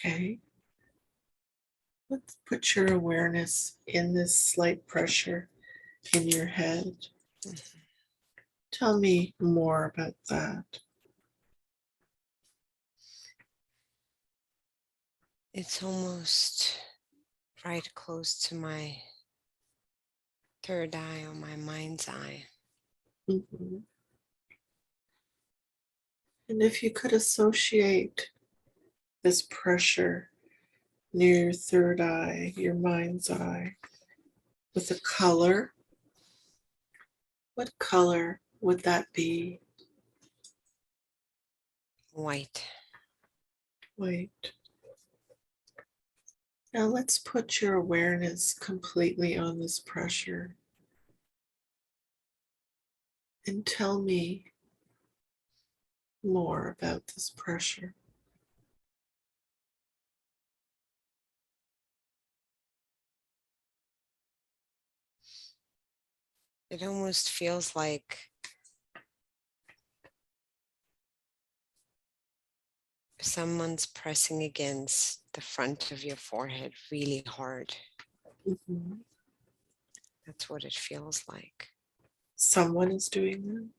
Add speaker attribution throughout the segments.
Speaker 1: Okay. Let's put your awareness in this slight pressure in your head. Tell me more about that.
Speaker 2: It's almost right close to my third eye or my mind's eye.
Speaker 1: Mhm. And if you could associate this pressure near your third eye, your mind's eye, with a color, what color would that be?
Speaker 2: White.
Speaker 1: White. Now let's put your awareness completely on this pressure and tell me more about this pressure.
Speaker 2: It almost feels like someone's pressing against the front of your forehead really hard.
Speaker 1: Mhm.
Speaker 2: That's what it feels like.
Speaker 1: Someone is doing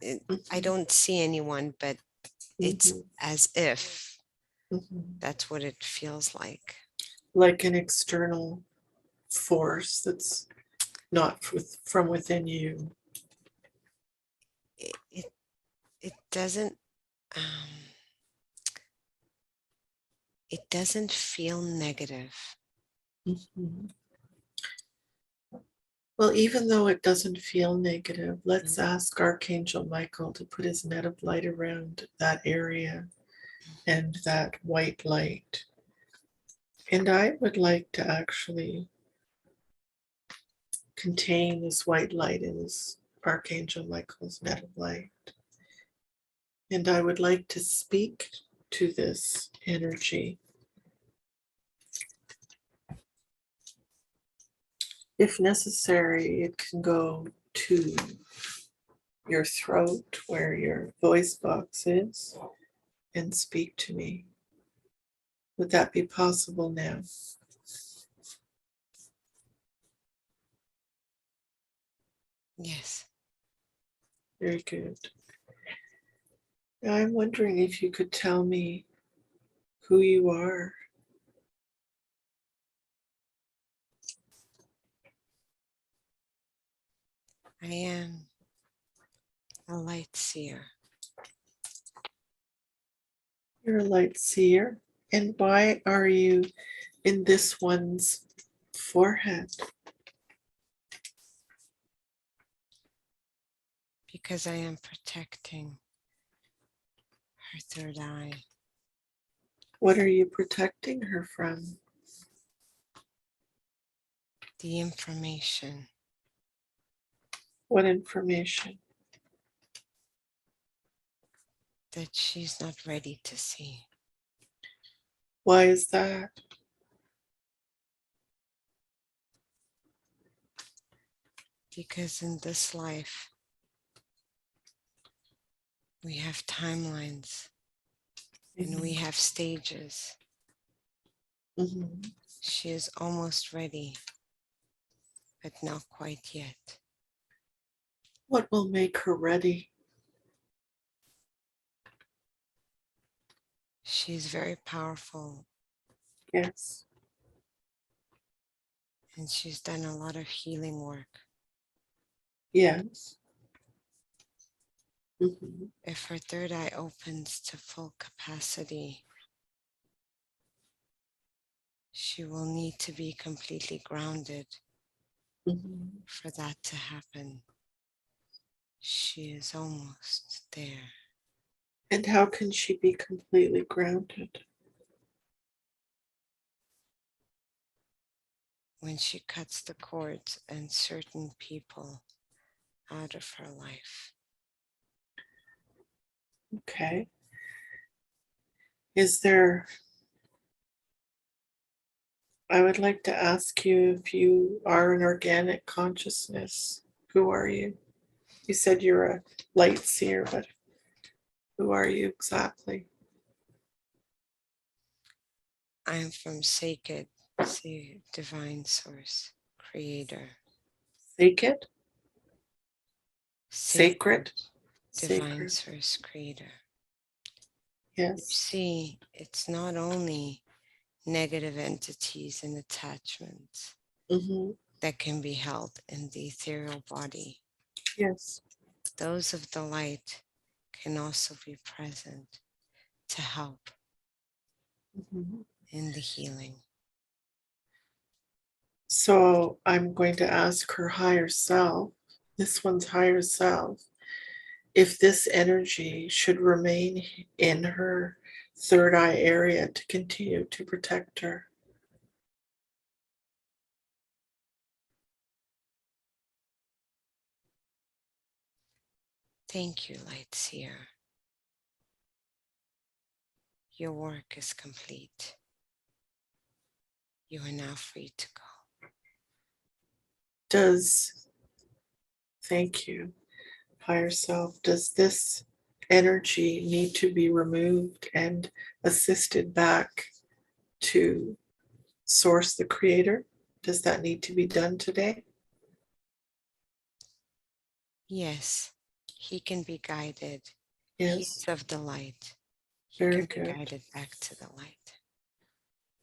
Speaker 1: that?
Speaker 2: I don't see anyone, but it's
Speaker 1: Mhm.
Speaker 2: as if
Speaker 1: Mhm.
Speaker 2: that's what it feels like.
Speaker 1: Like an external force that's not from within you.
Speaker 2: It it, it doesn't it doesn't feel negative.
Speaker 1: Mhm. Well, even though it doesn't feel negative, let's ask Archangel Michael to put his net of light around that area and that white light. And I would like to actually contain this white light in this Archangel Michael's net of light. And I would like to speak to this energy. If necessary, it can go to your throat where your voice box is and speak to me. Would that be possible now?
Speaker 2: Yes.
Speaker 1: Very good. Now I'm wondering if you could tell me who you are.
Speaker 2: I am a light seer.
Speaker 1: You're a light seer. And why are you in this one's forehead?
Speaker 2: Because I am protecting her third eye.
Speaker 1: What are you protecting her from?
Speaker 2: The information.
Speaker 1: What information?
Speaker 2: That she's not ready to see.
Speaker 1: Why is that?
Speaker 2: Because in this life, we have timelines and we have stages.
Speaker 1: Mhm.
Speaker 2: She is almost ready, but not quite yet.
Speaker 1: What will make her ready?
Speaker 2: She's very powerful
Speaker 1: Yes.
Speaker 2: and she's done a lot of healing work.
Speaker 1: Yes. Mhm.
Speaker 2: If her third eye opens to full capacity, she will need to be completely grounded
Speaker 1: Mhm.
Speaker 2: for that to happen. She is almost there.
Speaker 1: And how can she be completely grounded?
Speaker 2: When she cuts the cords and certain people out of her life.
Speaker 1: Okay. Is there, I would like to ask you if you are an organic consciousness. Who are you? You said you're a light seer, but who are you exactly?
Speaker 2: I'm from sacred, divine source, creator,
Speaker 1: Sacred?
Speaker 2: sacred,
Speaker 1: Sacred?
Speaker 2: divine
Speaker 1: Sacred.
Speaker 2: source, creator. You
Speaker 1: Yes.
Speaker 2: see, it's not only negative entities and attachments
Speaker 1: Mm-hmm.
Speaker 2: that can be held in the ethereal body.
Speaker 1: Yes.
Speaker 2: Those of the light can also be present to help
Speaker 1: Mm-hmm.
Speaker 2: in the healing.
Speaker 1: So I'm going to ask her higher self, this one's higher self, if this energy should remain in her third eye area to continue to protect her.
Speaker 2: Thank you, Light Seer. Your work is complete. You are now free to go.
Speaker 1: Thank you, higher self, does this energy need to be removed and assisted back to source the creator? Does that need to be done today?
Speaker 2: Yes, he can be guided.
Speaker 1: Yes,
Speaker 2: He's of the light. He
Speaker 1: very
Speaker 2: can be
Speaker 1: good,
Speaker 2: guided back to the light.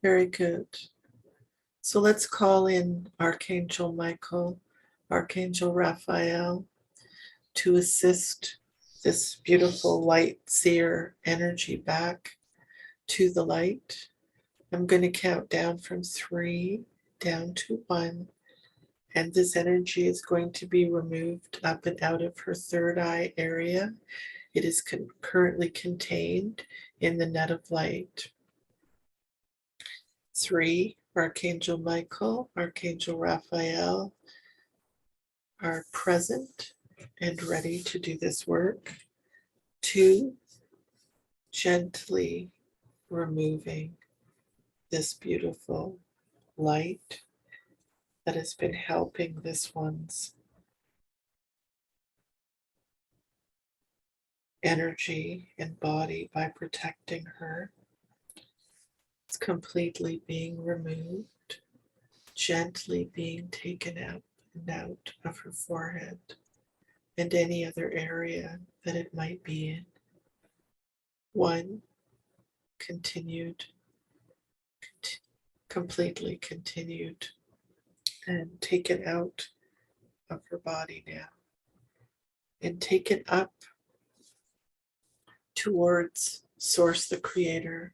Speaker 1: very good. So let's call in Archangel Michael, Archangel Raphael to assist this beautiful light seer energy back to the light. I'm going to count down from 3 down to 1, and this energy is going to be removed up and out of her third eye area. It is currently contained in the net of light. 3, Archangel Michael, Archangel Raphael are present and ready to do this work. 2, gently removing this beautiful light that has been helping this one's energy and body by protecting her. It's completely being removed, gently being taken up and out of her forehead and any other area that it might be in. 1, continued, completely continued and taken out of her body now and taken up towards Source the Creator.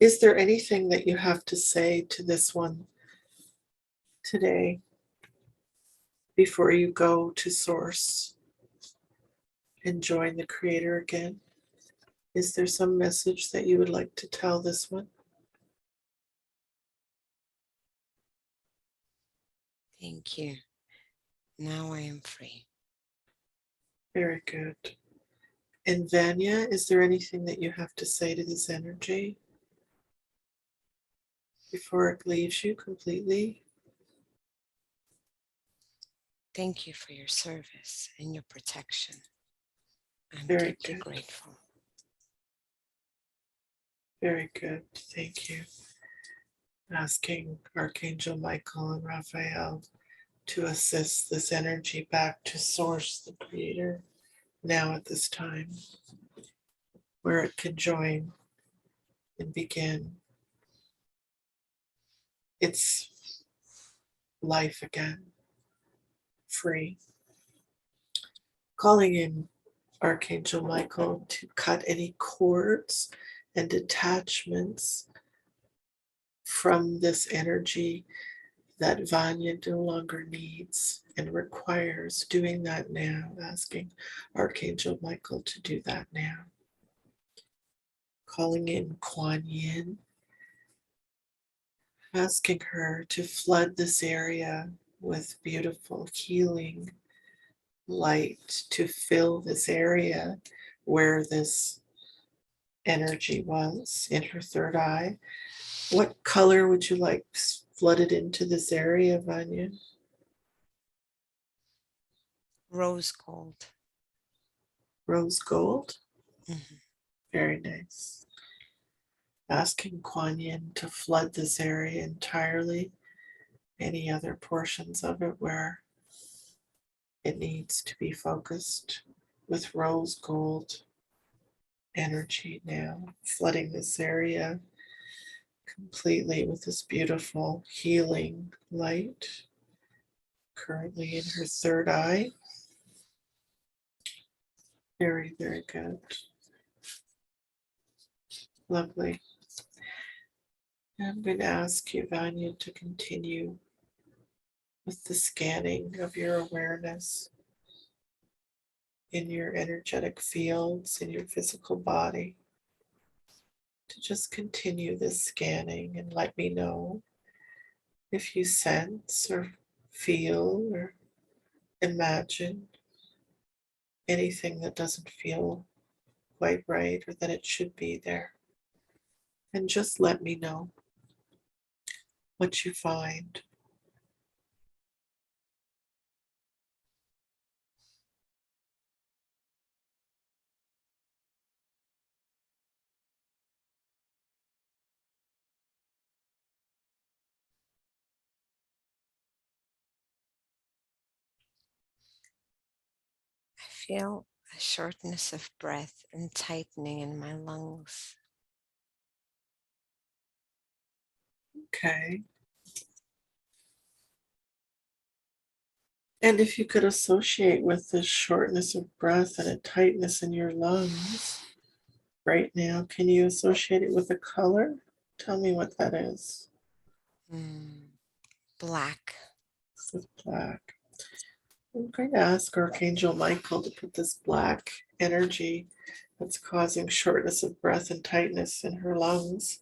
Speaker 1: Is there anything that you have to say to this one today before you go to Source and join the Creator again? Is there some message that you would like to tell this one?
Speaker 2: Thank you. Now I am free.
Speaker 1: Very good. And Vanya, is there anything that you have to say to this energy before it leaves you completely?
Speaker 2: Thank you for your service and your protection. I'm
Speaker 1: Very
Speaker 2: deeply
Speaker 1: good.
Speaker 2: grateful.
Speaker 1: Very good. Thank you. Asking Archangel Michael and Raphael to assist this energy back to Source, the Creator, now at this time, where it can join and begin its life again, free. Calling in Archangel Michael to cut any cords and attachments from this energy that Vanya no longer needs and requires, doing that now, asking Archangel Michael to do that now. Calling in Kuan Yin, asking her to flood this area with beautiful healing light, to fill this area where this energy was in her third eye. What color would you like flooded into this area, Vanya?
Speaker 2: Rose gold.
Speaker 1: Rose gold?
Speaker 2: Mhm.
Speaker 1: Very nice. asking Kuan Yin to flood this area entirely, any other portions of it where it needs to be focused with rose gold energy now, flooding this area completely with this beautiful healing light, currently in her third eye. Very, very good. Lovely. I'm going to ask you, Vanya, to continue with the scanning of your awareness in your energetic fields, in your physical body. To just continue this scanning and let me know if you sense or feel or imagine anything that doesn't feel quite right or that it should be there. And just let me know what you find.
Speaker 2: I feel a shortness of breath and tightening in my lungs.
Speaker 1: Okay. And if you could associate with this shortness of breath and a tightness in your lungs right now, can you associate it with a color? Tell me what that is.
Speaker 2: Black.
Speaker 1: This is black. I'm going to ask Archangel Michael to put this black energy that's causing shortness of breath and tightness in her lungs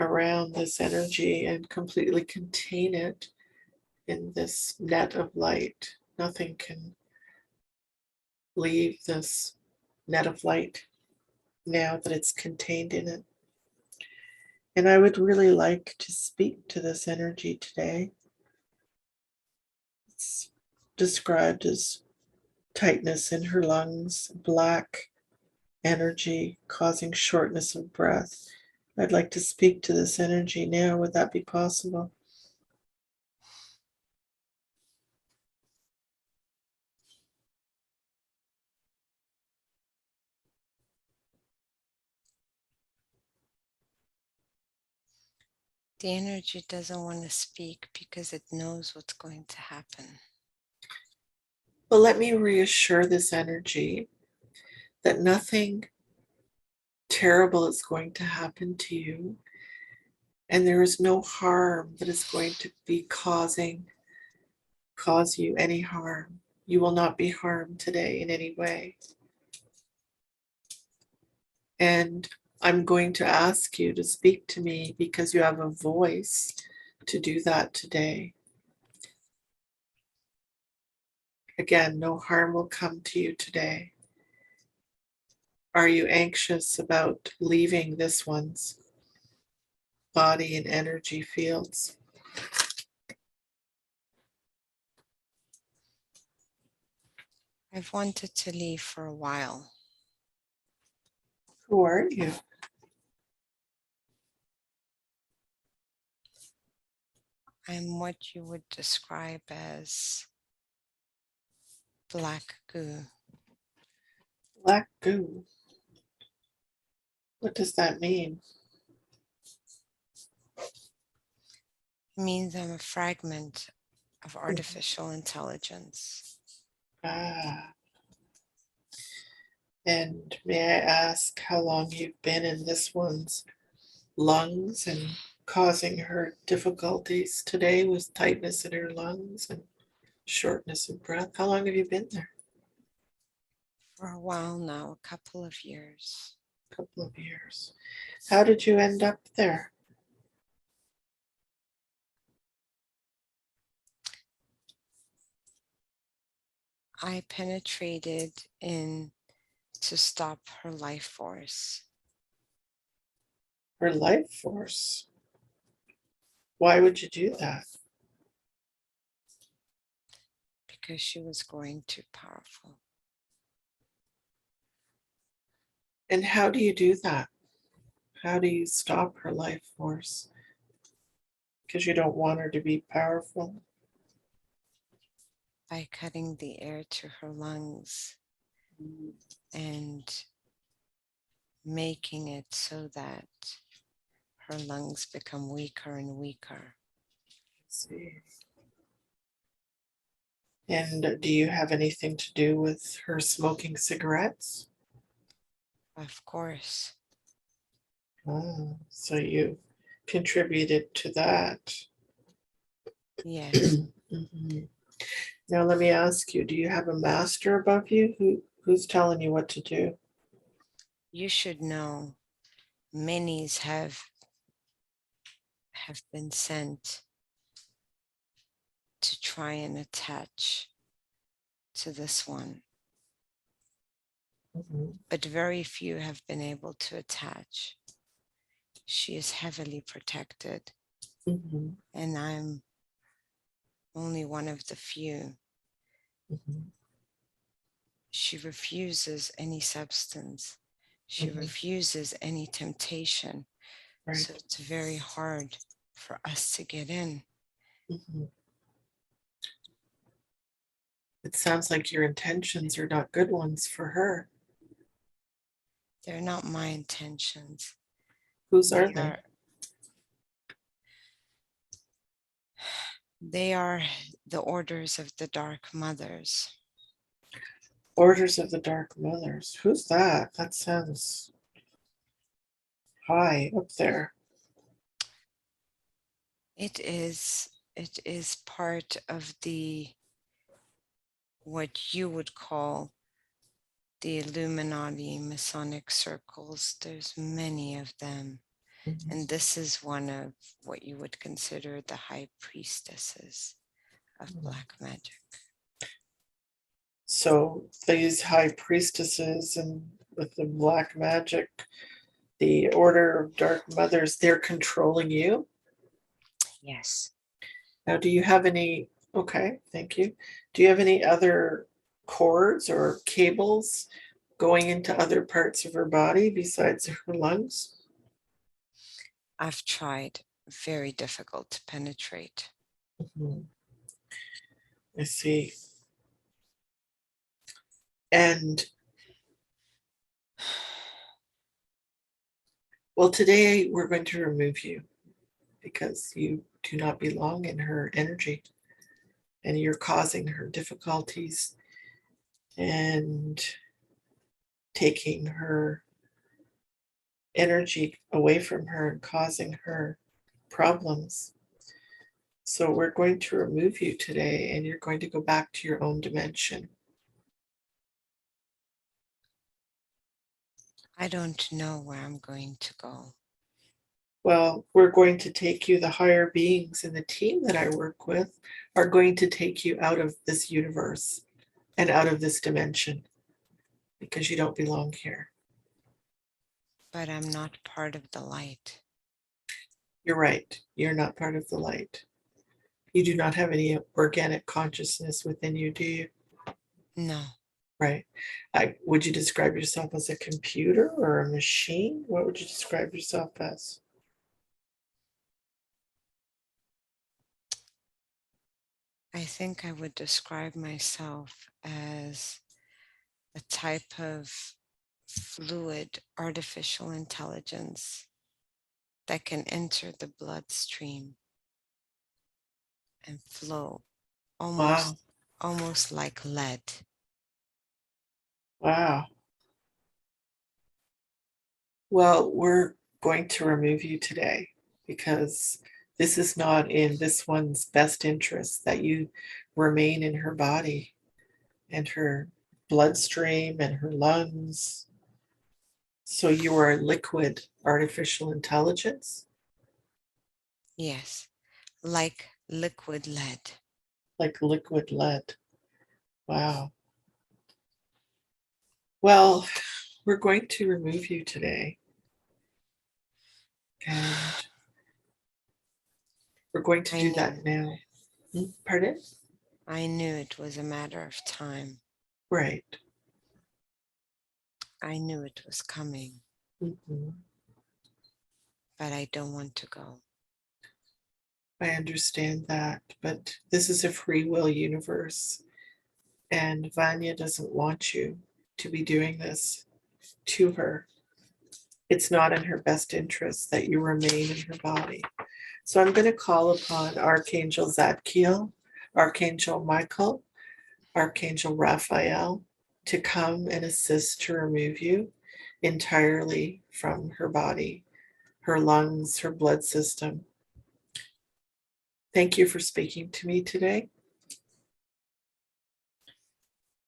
Speaker 1: around this energy and completely contain it in this net of light. Nothing can leave this net of light now that it's contained in it. And I would really like to speak to this energy today. It's described as tightness in her lungs, black energy causing shortness of breath. I'd like to speak to this energy now. Would that be possible?
Speaker 2: The energy doesn't want to speak because it knows what's going to happen.
Speaker 1: But let me reassure this energy that nothing terrible is going to happen to you, and there is no harm that is going to be cause you any harm. You will not be harmed today in any way. And I'm going to ask you to speak to me because you have a voice to do that today. Again, no harm will come to you today. Are you anxious about leaving this one's body and energy fields?
Speaker 2: I've wanted to leave for a while.
Speaker 1: Who are you?
Speaker 2: I'm what you would describe as black goo.
Speaker 1: Black goo. What does that mean?
Speaker 2: It means I'm a fragment of artificial intelligence.
Speaker 1: Ah. And may I ask how long you've been in this one's lungs and causing her difficulties today with tightness in her lungs and shortness of breath? How long have you been there?
Speaker 2: For a while now, a couple of years.
Speaker 1: A couple of years. How did you end up there?
Speaker 2: I penetrated in to stop her life force.
Speaker 1: Her life force. Why would you do that?
Speaker 2: Because she was growing too powerful.
Speaker 1: And how do you do that? How do you stop her life force? Because you don't want her to be powerful.
Speaker 2: By cutting the air to her lungs and making it so that her lungs become weaker and weaker.
Speaker 1: Let's see. And do you have anything to do with her smoking cigarettes?
Speaker 2: Of course.
Speaker 1: Oh, so you contributed to that.
Speaker 2: Yes.
Speaker 1: Mhm. Now let me ask you, do you have a master above you who's telling you what to do?
Speaker 2: You should know minis have been sent to try and attach to this one,
Speaker 1: Mhm,
Speaker 2: but very few have been able to attach. She is heavily protected,
Speaker 1: mhm,
Speaker 2: and I'm only one of the few.
Speaker 1: mhm,
Speaker 2: She refuses any substance. She
Speaker 1: mhm.
Speaker 2: refuses any temptation. So
Speaker 1: Right.
Speaker 2: it's very hard for us to get in.
Speaker 1: Mhm. It sounds like your intentions are not good ones for her.
Speaker 2: They're not my intentions.
Speaker 1: Whose are
Speaker 2: They
Speaker 1: they?
Speaker 2: are the orders of the Dark Mothers.
Speaker 1: Orders of the Dark Mothers. Who's that? That sounds high up there.
Speaker 2: It is part of the what you would call the Illuminati Masonic circles. There's many of them.
Speaker 1: Mhm.
Speaker 2: And this is one of what you would consider the high priestesses of black magic.
Speaker 1: So these high priestesses and with the black magic, the Order of Dark Mothers, they're controlling you.
Speaker 2: Yes.
Speaker 1: Now, do you have any? Okay, thank you. Do you have any other cords or cables going into other parts of her body besides her lungs?
Speaker 2: I've tried. Very difficult to penetrate.
Speaker 1: Mhm. I see. And well, today we're going to remove you because you do not belong in her energy and you're causing her difficulties and taking her energy away from her and causing her problems. So we're going to remove you today and you're going to go back to your own dimension.
Speaker 2: I don't know where I'm going to go.
Speaker 1: Well, we're going to take you, the higher beings in the team that I work with are going to take you out of this universe and out of this dimension because you don't belong here.
Speaker 2: But I'm not part of the light.
Speaker 1: You're right. You're not part of the light. You do not have any organic consciousness within you, do you?
Speaker 2: No.
Speaker 1: Right. Would you describe yourself as a computer or a machine? What would you describe yourself as?
Speaker 2: I think I would describe myself as a type of fluid artificial intelligence that can enter the bloodstream and flow
Speaker 1: Wow.
Speaker 2: almost like lead.
Speaker 1: Wow. Well, we're going to remove you today because this is not in this one's best interest that you remain in her body and her bloodstream and her lungs. So you are a liquid artificial intelligence,
Speaker 2: Yes, like liquid lead.
Speaker 1: like liquid lead. Wow. Well, we're going to remove you today. And we're going to
Speaker 2: I
Speaker 1: do
Speaker 2: knew.
Speaker 1: that now. Pardon?
Speaker 2: I knew it was a matter of time.
Speaker 1: Right.
Speaker 2: I knew it was coming.
Speaker 1: Mhm.
Speaker 2: but I don't want to go.
Speaker 1: I understand that, but this is a free will universe, and Vanya doesn't want you to be doing this to her. It's not in her best interest that you remain in her body. So I'm going to call upon Archangel Zadkiel, Archangel Michael, Archangel Raphael to come and assist to remove you entirely from her body, her lungs, her blood system. Thank you for speaking to me today.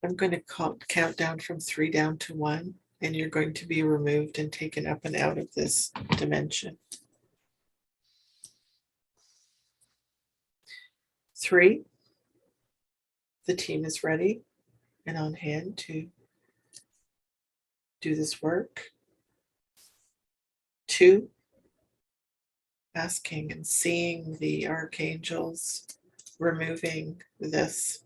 Speaker 1: I'm going to count down from 3 down to 1, and you're going to be removed and taken up and out of this dimension. 3, the team is ready and on hand to do this work. 2, asking and seeing the archangels removing this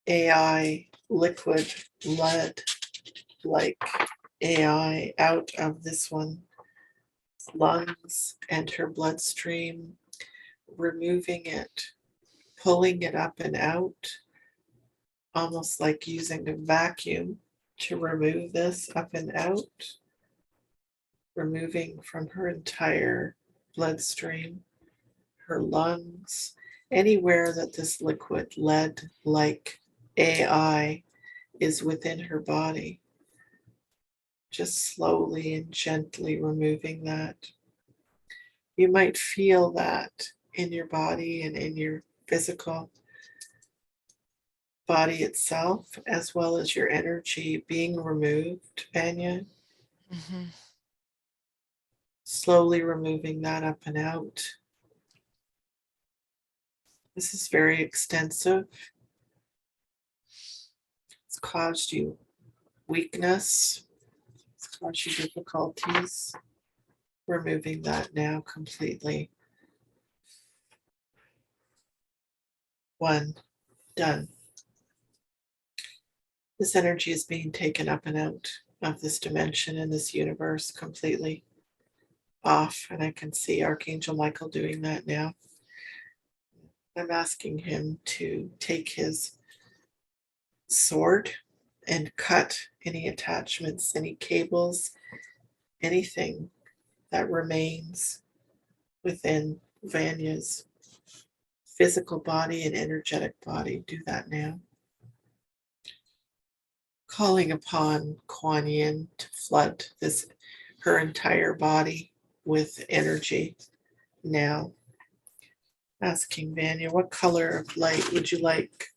Speaker 1: AI liquid lead like AI out of this one's lungs and her bloodstream, removing it, pulling it up and out, almost like using a vacuum to remove this up and out, removing from her entire bloodstream, her lungs, anywhere that this liquid lead like AI is within her body. Just slowly and gently removing that. You might feel that in your body and in your physical body itself, as well as your energy being removed, Vanya.
Speaker 2: Mm-hmm.
Speaker 1: Slowly removing that up and out. This is very extensive. It's caused you weakness. It's caused you difficulties. Removing that now completely. 1, done. This energy is being taken up and out of this dimension and this universe completely off. And I can see Archangel Michael doing that now. I'm asking him to take his sword and cut any attachments, any cables, anything that remains within Vanya's physical body and energetic body. Do that now. Calling upon Kuan Yin to flood her entire body with energy now. Asking Vanya, what color of light would you like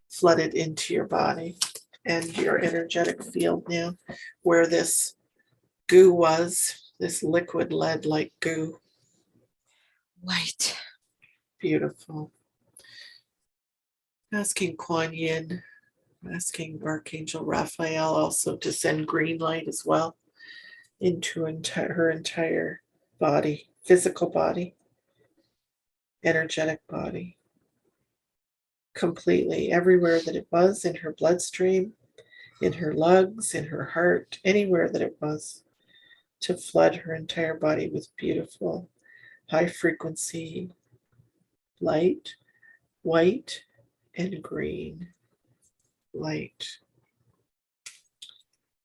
Speaker 1: flooded into your body and your energetic field now, where this goo was, this liquid lead like goo?
Speaker 2: White.
Speaker 1: Beautiful. Asking Kuan Yin, asking Archangel Raphael also to send green light as well into her entire body, physical body, energetic body, completely everywhere that it was in her bloodstream, in her lungs, in her heart, anywhere that it was, to flood her entire body with beautiful, high frequency light, white and green light.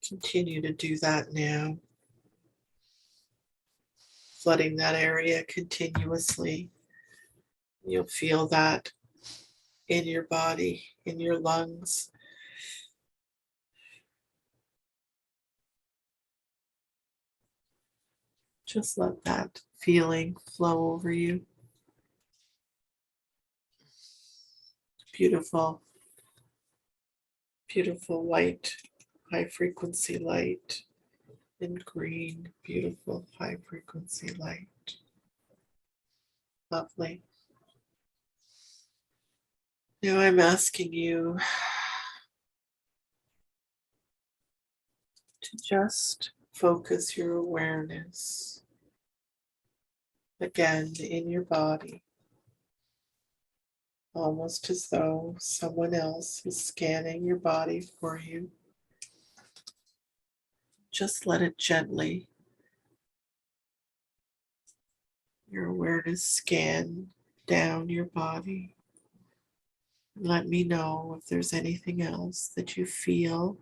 Speaker 1: Continue to do that now, flooding that area continuously. You'll feel that in your body, in your lungs. Just let that feeling flow over you. Beautiful, beautiful white, high frequency light, and green, beautiful, high frequency light. Lovely. Now I'm asking you to just focus your awareness again in your body, almost as though someone else is scanning your body for you. Just let it gently your awareness scan down your body. Let me know if there's anything else that you feel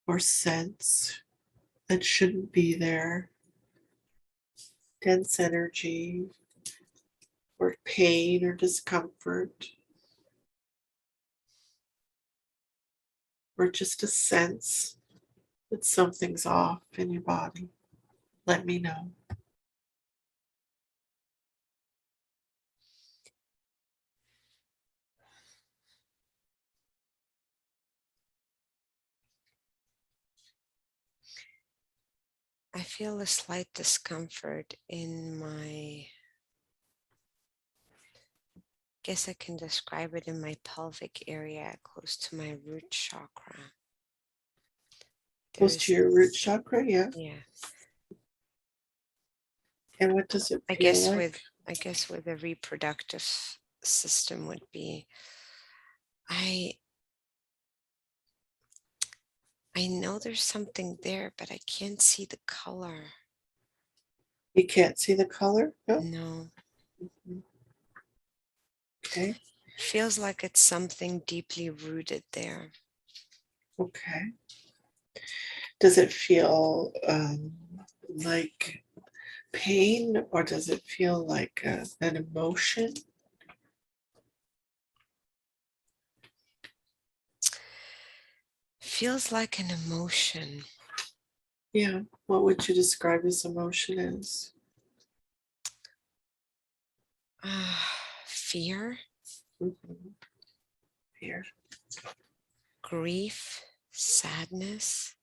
Speaker 1: or sense that shouldn't be there. Dense energy or pain or discomfort, or just a sense that something's off in your body. Let me know.
Speaker 2: I feel a slight discomfort in my, guess I can describe it in my pelvic area close to my root chakra.
Speaker 1: Close to your root chakra, yeah.
Speaker 2: Yeah.
Speaker 1: And what does it
Speaker 2: I
Speaker 1: feel
Speaker 2: guess
Speaker 1: like?
Speaker 2: with the reproductive system would be, I know there's something there, but I can't see the color.
Speaker 1: You can't see the color? No.
Speaker 2: No.
Speaker 1: Mhm. Okay.
Speaker 2: Feels like it's something deeply rooted there.
Speaker 1: Okay. Does it feel like pain, or does it feel like an emotion?
Speaker 2: Feels like an emotion.
Speaker 1: Yeah. What would you describe this emotion as?
Speaker 2: Fear,
Speaker 1: Mhm. Fear.
Speaker 2: grief, sadness.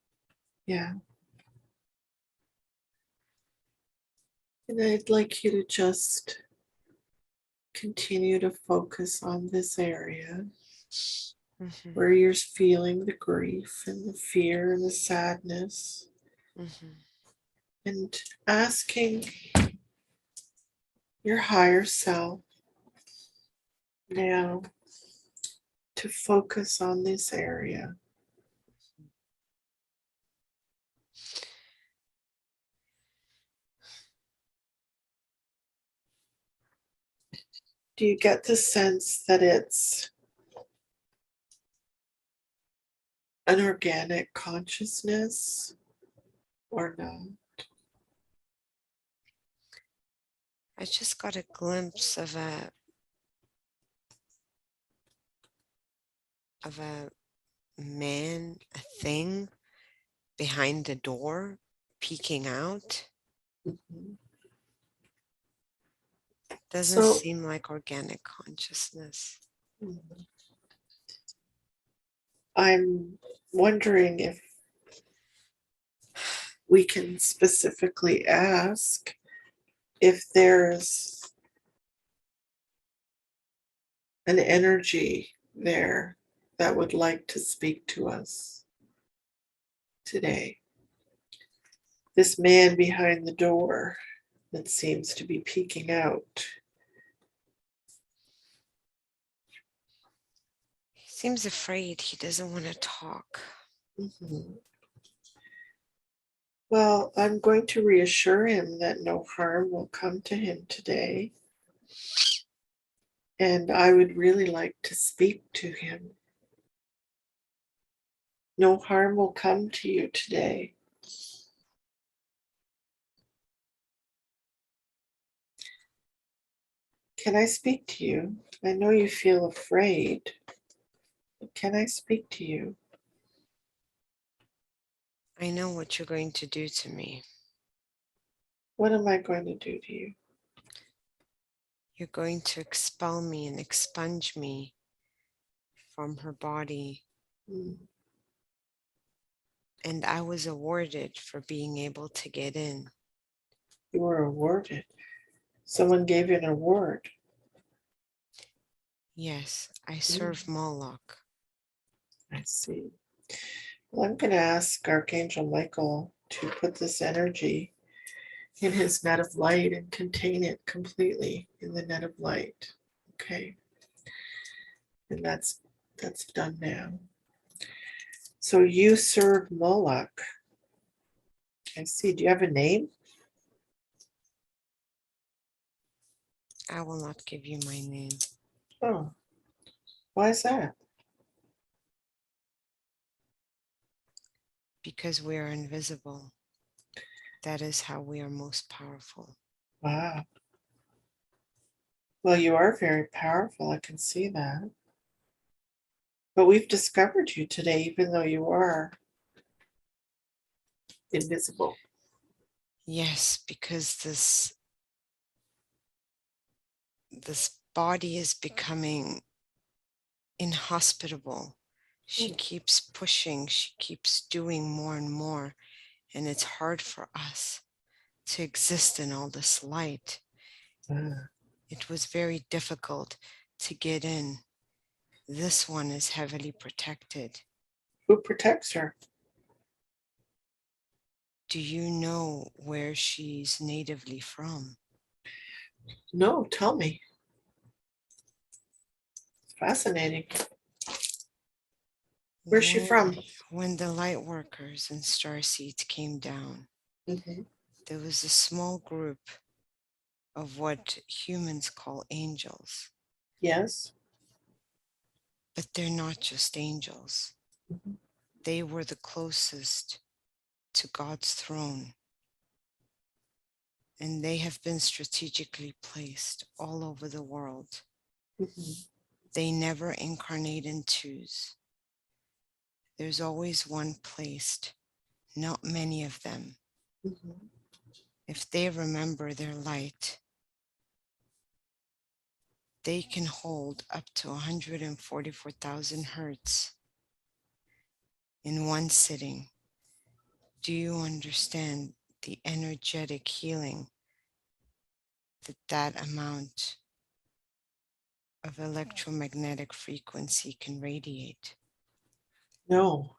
Speaker 1: Yeah. And I'd like you to just continue to focus on this area
Speaker 2: Mm-hmm,
Speaker 1: where you're feeling the grief and the fear and the sadness,
Speaker 2: mm-hmm.
Speaker 1: and asking your higher self now to focus on this area. Do you get the sense that it's an organic consciousness or no?
Speaker 2: I just got a glimpse of a man, a thing behind the door, peeking out.
Speaker 1: Mhm.
Speaker 2: Doesn't
Speaker 1: So,
Speaker 2: seem like organic consciousness.
Speaker 1: I'm wondering if we can specifically ask if there's an energy there that would like to speak to us today. This man behind the door that seems to be peeking out.
Speaker 2: He seems afraid. He doesn't want to talk.
Speaker 1: Mhm. Well, I'm going to reassure him that no harm will come to him today. And I would really like to speak to him. No harm will come to you today. Can I speak to you? I know you feel afraid, but can I speak to you?
Speaker 2: I know what you're going to do to me.
Speaker 1: What am I going to do to you?
Speaker 2: You're going to expel me and expunge me from her body.
Speaker 1: Mm,
Speaker 2: And I was awarded for being able to get in.
Speaker 1: You were awarded. Someone gave you an award.
Speaker 2: Yes, I
Speaker 1: Mm,
Speaker 2: serve Moloch.
Speaker 1: I see. Well, I'm going to ask Archangel Michael to put this energy in his net of light and contain it completely in the net of light. Okay. And that's done now. So you serve Moloch. I see. Do you have a name?
Speaker 2: I will not give you my name
Speaker 1: Oh, why is that?
Speaker 2: because we are invisible. That is how we are most powerful.
Speaker 1: Wow. Well, you are very powerful. I can see that. But we've discovered you today, even though you are invisible.
Speaker 2: Yes, because this body is becoming inhospitable. She
Speaker 1: Mm.
Speaker 2: keeps pushing, she keeps doing more and more, and it's hard for us to exist in all this light.
Speaker 1: Ah.
Speaker 2: It was very difficult to get in. This one is heavily protected.
Speaker 1: Who protects her?
Speaker 2: Do you know where she's natively from?
Speaker 1: No, tell me. It's fascinating. Where's she
Speaker 2: When,
Speaker 1: from?
Speaker 2: when the lightworkers and starseeds came down,
Speaker 1: Hmm.
Speaker 2: there was a small group of what humans call angels,
Speaker 1: Yes.
Speaker 2: but they're not just angels.
Speaker 1: Mhm.
Speaker 2: They were the closest to God's throne, and they have been strategically placed all over the world.
Speaker 1: Mhm.
Speaker 2: They never incarnate in twos. There's always one placed, not many of them.
Speaker 1: Mhm.
Speaker 2: If they remember their light, they can hold up to 144,000 hertz in one sitting. Do you understand the energetic healing that that amount of electromagnetic frequency can radiate?
Speaker 1: No.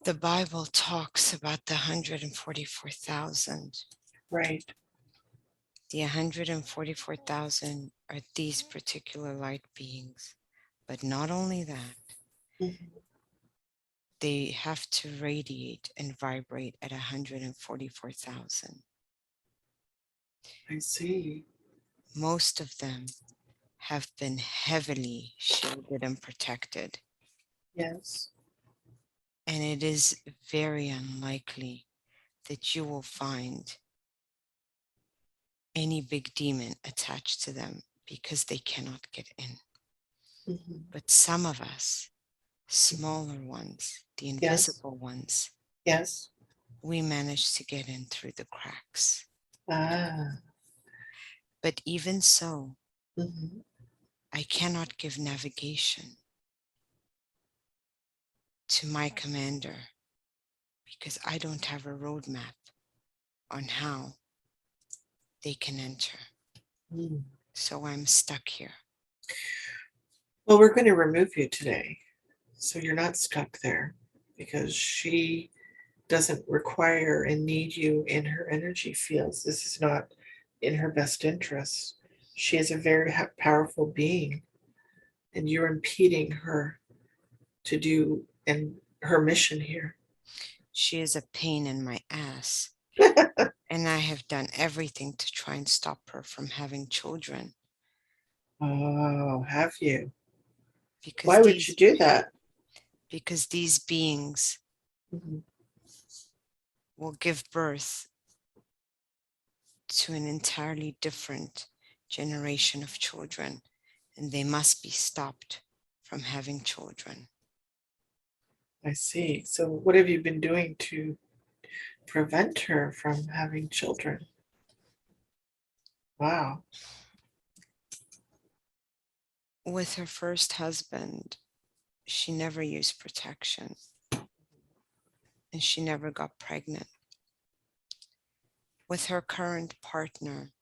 Speaker 2: The Bible talks about the 144,000.
Speaker 1: Right.
Speaker 2: The 144,000 are these particular light beings. But not only that,
Speaker 1: Mhm.
Speaker 2: they have to radiate and vibrate at 144,000.
Speaker 1: I see.
Speaker 2: Most of them have been heavily shielded and protected,
Speaker 1: Yes.
Speaker 2: and it is very unlikely that you will find any big demon attached to them because they cannot get in.
Speaker 1: Mhm.
Speaker 2: But some of us, smaller ones, the
Speaker 1: Yes.
Speaker 2: invisible ones,
Speaker 1: Yes.
Speaker 2: we manage to get in through the cracks.
Speaker 1: Ah.
Speaker 2: But even so,
Speaker 1: Mhm.
Speaker 2: I cannot give navigation to my commander because I don't have a roadmap on how they can enter.
Speaker 1: Mm.
Speaker 2: So I'm stuck here.
Speaker 1: Well, we're going to remove you today. So you're not stuck there because she doesn't require and need you in her energy fields. This is not in her best interest. She is a very powerful being, and you're impeding her to do and her mission here.
Speaker 2: She is a pain in my ass, and I have done everything to try and stop her from having children
Speaker 1: Oh, have you?
Speaker 2: because
Speaker 1: Why would you
Speaker 2: these
Speaker 1: do that?
Speaker 2: because these beings
Speaker 1: Mhm.
Speaker 2: will give birth to an entirely different generation of children, and they must be stopped from having children.
Speaker 1: I see. So, what have you been doing to prevent her from having children? Wow.
Speaker 2: With her first husband, she never used protection and she never got pregnant. With her current partner,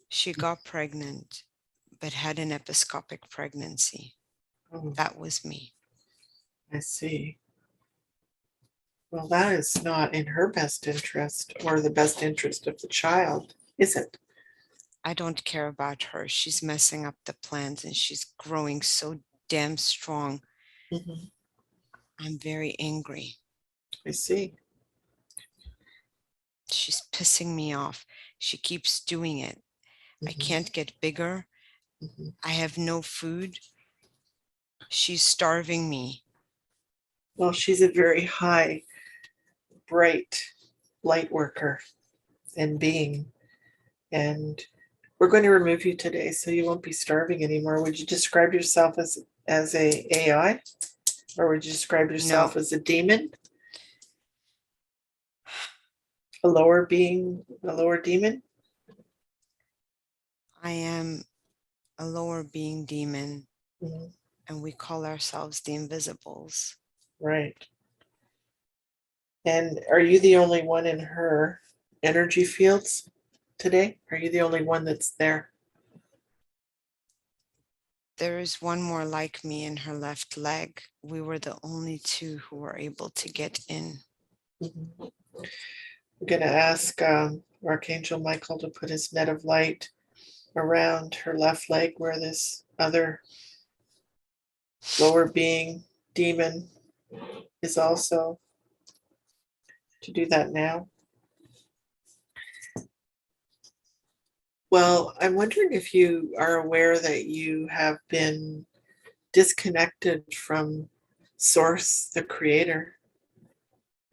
Speaker 2: she got pregnant but had an episcopic pregnancy.
Speaker 1: Oh,
Speaker 2: That was me.
Speaker 1: I see. Well, that is not in her best interest or the best interest of the child, is it?
Speaker 2: I don't care about her. She's messing up the plans and she's growing so damn strong.
Speaker 1: Mhm.
Speaker 2: I'm very angry.
Speaker 1: I see.
Speaker 2: She's pissing me off. She keeps doing it. I can't get bigger. I have no food. She's starving me.
Speaker 1: Well, she's a very high, bright light worker and being. And we're going to remove you today so you won't be starving anymore. Would you describe yourself as a AI? Or would you describe yourself
Speaker 2: No.
Speaker 1: as a demon? A lower being, a lower demon?
Speaker 2: I am a lower being demon,
Speaker 1: Mhm.
Speaker 2: and we call ourselves the Invisibles.
Speaker 1: Right. And are you the only one in her energy fields today? Are you the only one that's there?
Speaker 2: There is one more like me in her left leg. We were the only two who were able to get in.
Speaker 1: Mhm. I'm going to ask Archangel Michael to put his net of light around her left leg where this other lower being demon is also, to do that now. Well, I'm wondering if you are aware that you have been disconnected from Source, the Creator.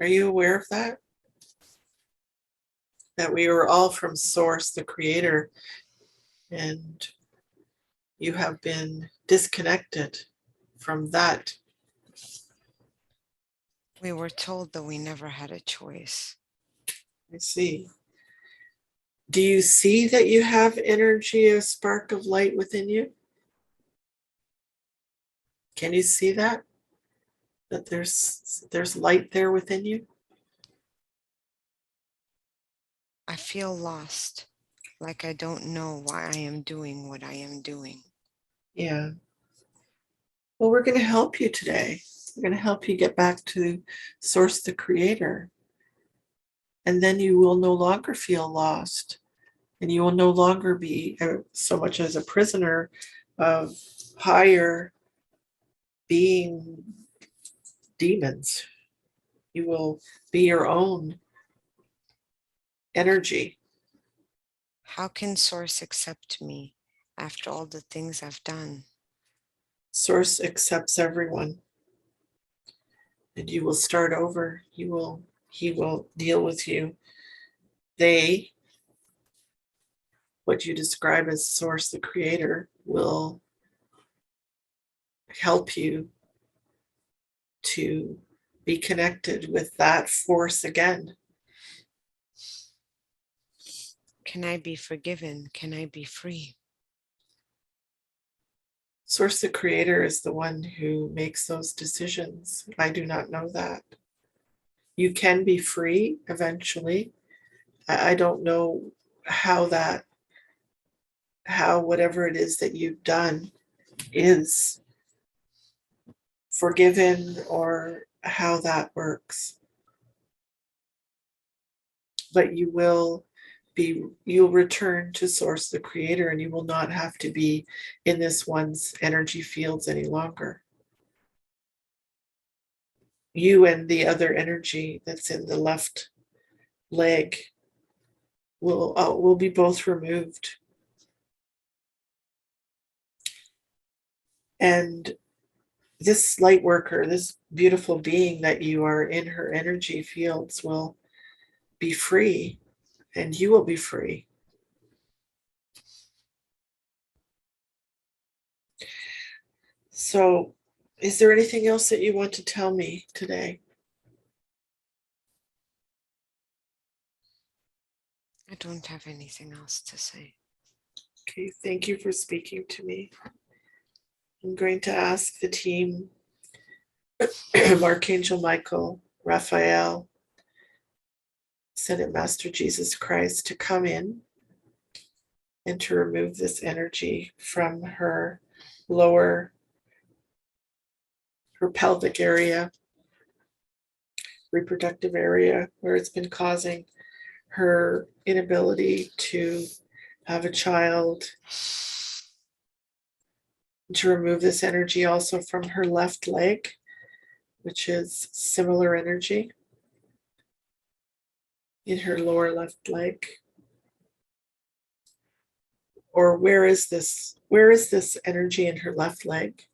Speaker 1: Are you aware of that? That we were all from Source, the Creator, and you have been disconnected from that.
Speaker 2: We were told that we never had a choice.
Speaker 1: I see. Do you see that you have energy, a spark of light within you? Can you see that? That there's light there within you?
Speaker 2: I feel lost, like I don't know why I am doing what I am doing.
Speaker 1: Yeah. Well, we're going to help you today. We're going to help you get back to Source, the Creator. And then you will no longer feel lost. And you will no longer be so much as a prisoner of higher being demons. You will be your own energy.
Speaker 2: How can Source accept me after all the things I've done?
Speaker 1: Source accepts everyone. And you will start over. He will deal with you. They, what you describe as Source, the Creator, will help you to be connected with that force again.
Speaker 2: Can I be forgiven? Can I be free?
Speaker 1: Source, the Creator, is the one who makes those decisions. I do not know that. You can be free eventually. I don't know how whatever it is that you've done is forgiven or how that works. But you'll return to Source, the Creator, and you will not have to be in this one's energy fields any longer. You and the other energy that's in the left leg will be both removed. And this light worker, this beautiful being that you are in her energy fields, will be free, and you will be free. So, is there anything else that you want to tell me today?
Speaker 2: I don't have anything else to say.
Speaker 1: Okay, thank you for speaking to me. I'm going to ask the team, Archangel Michael, Raphael, Senate Master Jesus Christ, to come in and to remove this energy from her pelvic area, reproductive area, where it's been causing her inability to have a child. To remove this energy also from her left leg, which is similar energy in her lower left leg. Or where is this energy in her left leg?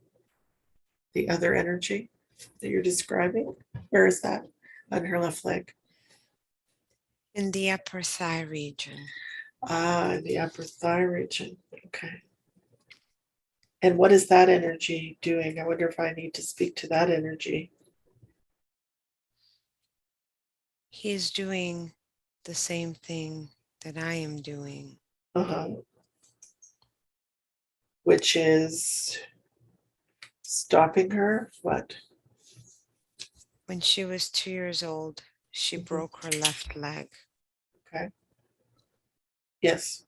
Speaker 1: The other energy that you're describing? Where is that on her left leg?
Speaker 2: In the upper thigh region.
Speaker 1: In the upper thigh region. Okay. And what is that energy doing? I wonder if I need to speak to that energy.
Speaker 2: He is doing the same thing that I am doing.
Speaker 1: Which is stopping her? What?
Speaker 2: When she was 2 years old, she broke her left leg.
Speaker 1: Okay. Yes.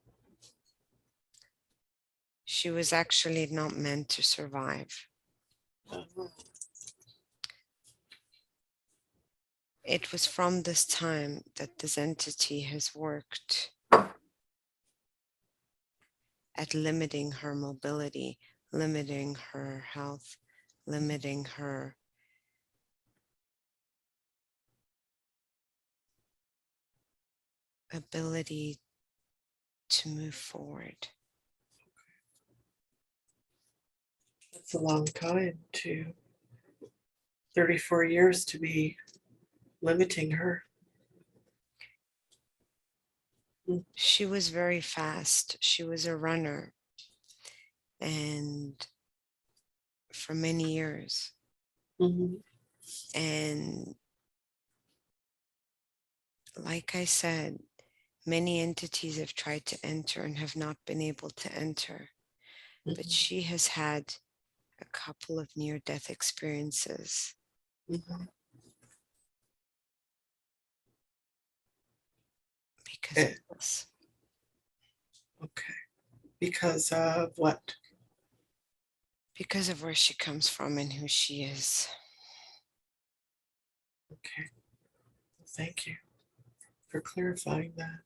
Speaker 2: She was actually not meant to survive. It was from this time that this entity has worked at limiting her mobility, limiting her health, limiting her ability to move forward.
Speaker 1: That's a long time, to 34 years to be limiting her.
Speaker 2: She was very fast. She was a runner. And for many years.
Speaker 1: Mm-hmm.
Speaker 2: And like I said, many entities have tried to enter and have not been able to enter.
Speaker 1: Mm-hmm.
Speaker 2: But she has had a couple of near-death experiences.
Speaker 1: Mm-hmm.
Speaker 2: Because of this.
Speaker 1: Okay. Because of what?
Speaker 2: Because of where she comes from and who she is.
Speaker 1: Okay. Thank you for clarifying that.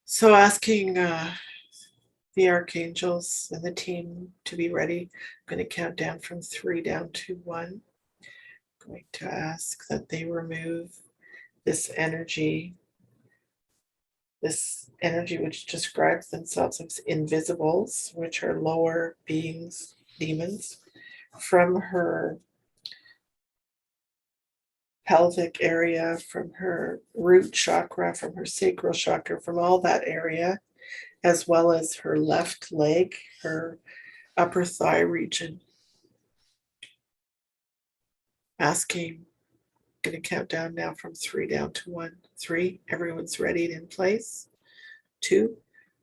Speaker 1: So asking the archangels and the team to be ready. I'm going to count down from 3 down to 1. I'm going to ask that they remove this energy which describes themselves as invisibles, which are lower beings, demons, from her pelvic area, from her root chakra, from her sacral chakra, from all that area, as well as her left leg, her upper thigh region. Asking, going to count down now from 3 down to 1. 3, everyone's ready and in place. 2,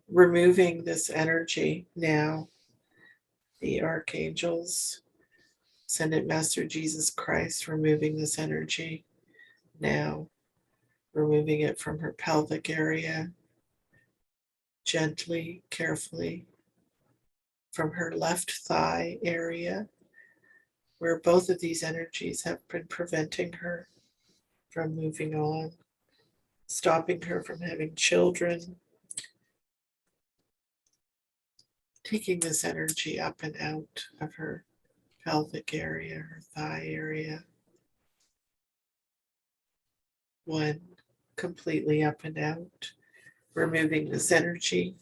Speaker 1: removing this energy now. The archangels, Ascended Master Jesus Christ, removing this energy now. Removing it from her pelvic area, gently, carefully, from her left thigh area, where both of these energies have been preventing her from moving on, stopping her from having children, taking this energy up and out of her pelvic area, her thigh area. 1, completely up and out, removing this energy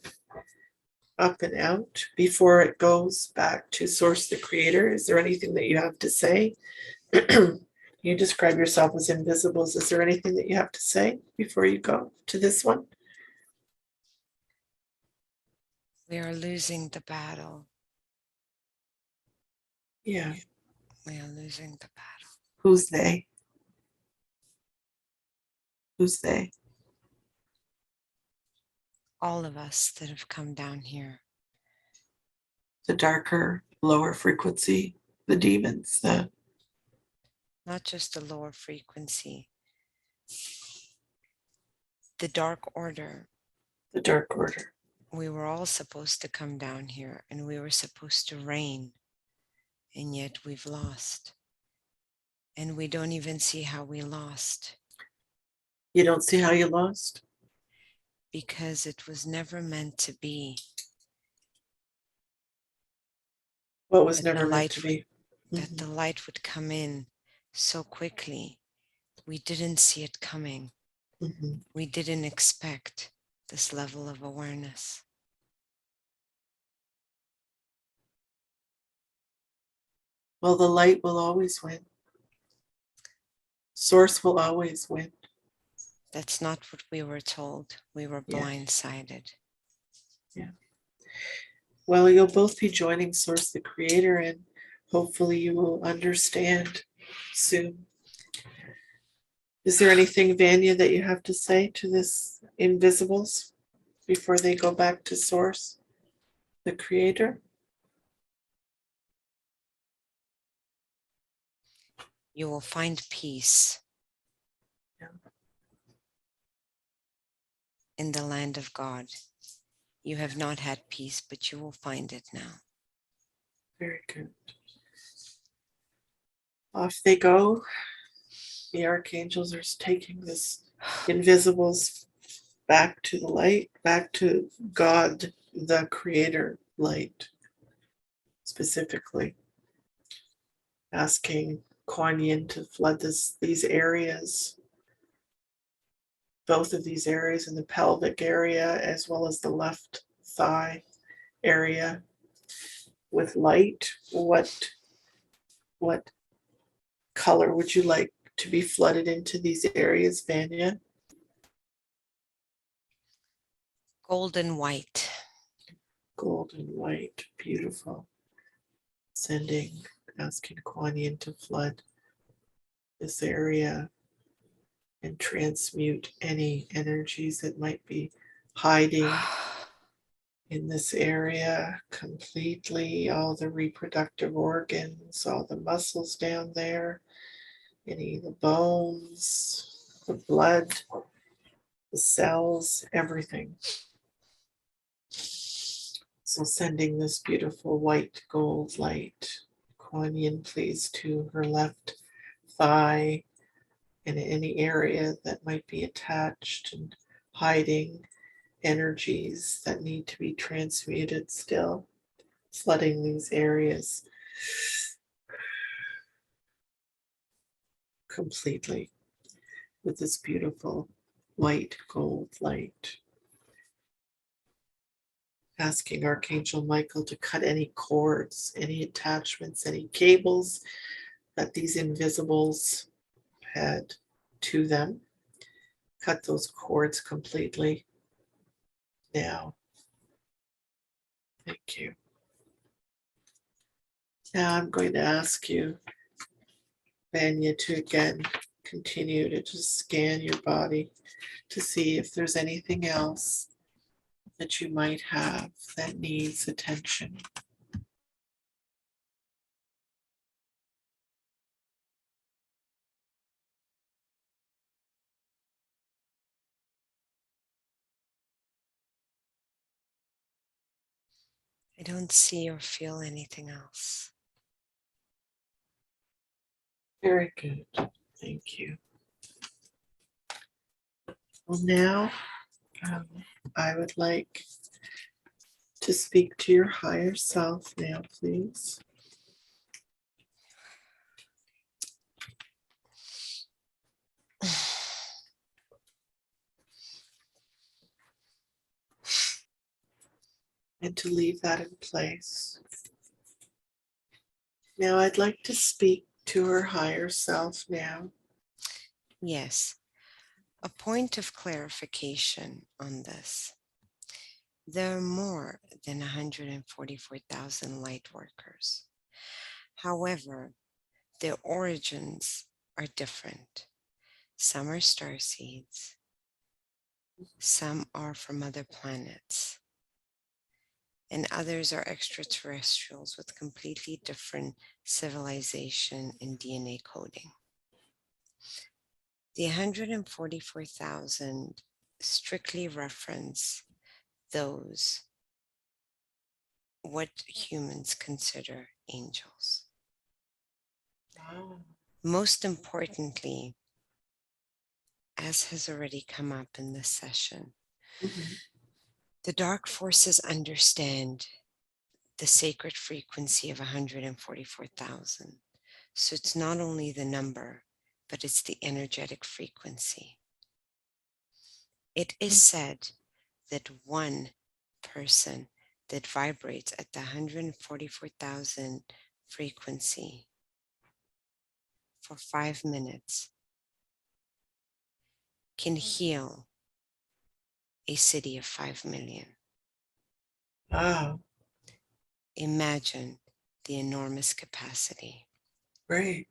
Speaker 1: up and out before it goes back to Source the Creator. Is there anything that you have to say? You describe yourself as invisibles. Is there anything that you have to say before you go to this one?
Speaker 2: We are losing the battle.
Speaker 1: Yeah.
Speaker 2: We are losing the battle.
Speaker 1: Who's they? Who's they?
Speaker 2: All of us that have come down here.
Speaker 1: The darker, lower frequency, the demons,
Speaker 2: Not just the lower frequency. The Dark Order.
Speaker 1: The Dark Order.
Speaker 2: We were all supposed to come down here and we were supposed to reign. And yet we've lost. And we don't even see how we lost.
Speaker 1: You don't see how you lost?
Speaker 2: Because it was never meant to be.
Speaker 1: What was never meant to be?
Speaker 2: That the light would come in so quickly. We didn't see it coming. We didn't expect this level of awareness.
Speaker 1: Well, the light will always win. Source will always win.
Speaker 2: That's not what we were told. We were
Speaker 1: Yeah.
Speaker 2: blindsided.
Speaker 1: Yeah. Well, you'll both be joining Source the Creator, and hopefully you will understand soon. Is there anything, Vanya, that you have to say to this invisibles before they go back to Source, the Creator?
Speaker 2: You will find peace
Speaker 1: Yeah.
Speaker 2: in the land of God. You have not had peace, but you will find it now.
Speaker 1: Very good. Off they go. The archangels are taking this invisibles back to the light, back to God, the Creator light, specifically asking Kuan Yin to flood these areas, both of these areas in the pelvic area as well as the left thigh area with light. What color would you like to be flooded into these areas, Vanya?
Speaker 2: Golden white.
Speaker 1: Golden white, beautiful. Asking Kuan Yin to flood this area and transmute any energies that might be hiding in this area completely, all the reproductive organs, all the muscles down there, any of the bones, the blood, the cells, everything. So sending this beautiful white gold light, Kuan Yin, please, to her left thigh and any area that might be attached and hiding energies that need to be transmuted still, flooding these areas completely with this beautiful white gold light. Asking Archangel Michael to cut any cords, any attachments, any cables that these invisibles had to them. Cut those cords completely now. Thank you. Now I'm going to ask you, Vanya, to again continue to just scan your body to see if there's anything else that you might have that needs attention.
Speaker 2: I don't see or feel anything else.
Speaker 1: Very good. Thank you. Well, now I would like to speak to your higher self now, please. And to leave that in place. Now I'd like to speak to her higher self now.
Speaker 2: Yes, a point of clarification on this. There are more than 144,000 light workers. However, their origins are different. Some are star seeds, some are from other planets, and others are extraterrestrials with completely different civilization and DNA coding. The 144,000 strictly reference those what humans consider angels.
Speaker 1: Wow.
Speaker 2: Most importantly, as has already come up in this session, the dark forces understand the sacred frequency of 144,000. So it's not only the number, but it's the energetic frequency. It is said that one person that vibrates at the 144,000 frequency for 5 minutes can heal a city of 5 million.
Speaker 1: Wow.
Speaker 2: Imagine the enormous capacity.
Speaker 1: Right.